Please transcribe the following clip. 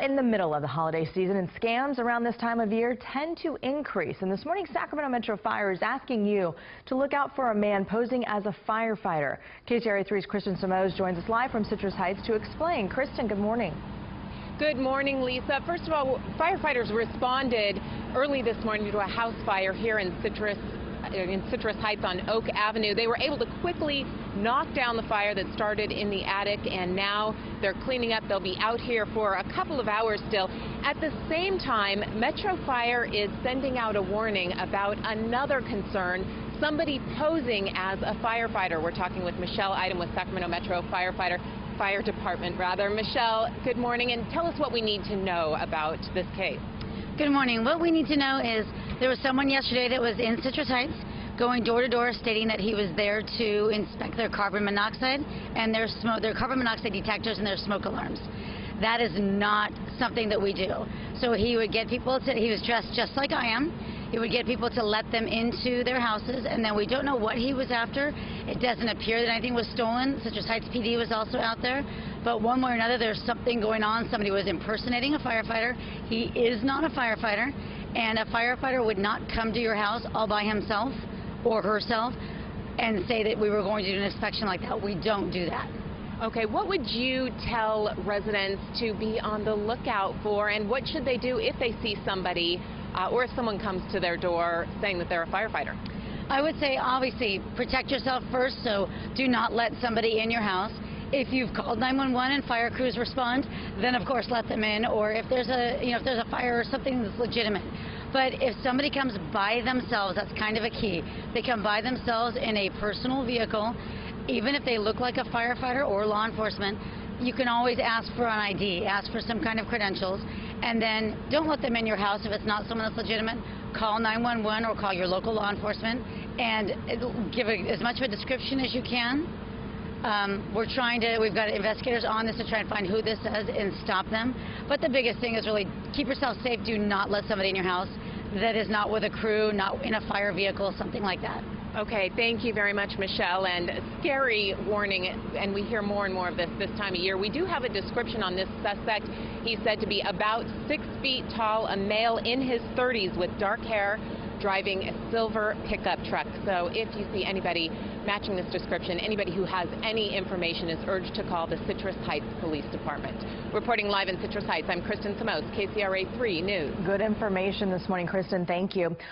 in the middle of the holiday season, and scams around this time of year tend to increase. And this morning, Sacramento Metro Fire is asking you to look out for a man posing as a firefighter. KCRA 3's Kristen Simoes joins us live from Citrus Heights to explain. Kristen, good morning. Good morning, Lisa. First of all, firefighters responded early this morning to a house fire here in Citrus Heights on Oak Avenue. They were able to quickly knock down the fire that started in the attic, and now they're cleaning up. They'll be out here for a couple of hours still. At the same time, Metro Fire is sending out a warning about another concern: somebody posing as a firefighter. We're talking with Michelle Idem with Sacramento Metro Fire Department. Michelle, good morning, and tell us what we need to know about this case. Good morning. What we need to know is there was someone yesterday that was in Citrus Heights going door to door stating that he was there to inspect their carbon monoxide and their carbon monoxide detectors and their smoke alarms. That is not something that we do. So he would get people to, he was dressed just like I am. He would get people to let them into their houses, and then we don't know what he was after. It doesn't appear that anything was stolen. Citrus Heights PD was also out there. But one way or another, there's something going on. Somebody was impersonating a firefighter. He is not a firefighter, and a firefighter would not come to your house all by himself or herself and say that we were going to do an inspection like that. We don't do that. Okay, what would you tell residents to be on the lookout for, and what should they do if they see somebody or if someone comes to their door saying that they're a firefighter? I would say, obviously, protect yourself first, so do not let somebody in your house. If you've called 911 and fire crews respond, then of course let them in, or if there's a fire or something that's legitimate. But if somebody comes by themselves, that's kind of a key. They come by themselves in a personal vehicle, even if they look like a firefighter or law enforcement, you can always ask for an ID, ask for some kind of credentials, and then don't let them in your house if it's not someone that's legitimate. Call 911 or call your local law enforcement and give as much of a description as you can. We've got investigators on this to try and find who this is and stop them. But the biggest thing is really keep yourself safe. Do not let somebody in your house that is not with a crew, not in a fire vehicle, something like that. Okay, thank you very much, Michelle. And a scary warning, and we hear more and more of this time of year. We do have a description on this suspect. He's said to be about 6 feet tall, a male in his 30s with dark hair, driving a silver pickup truck. So if you see anybody matching this description, anybody who has any information is urged to call the Citrus Heights Police Department. Reporting live in Citrus Heights, I'm Kristen Simoes, KCRA 3 News. Good information this morning, Kristen. Thank you.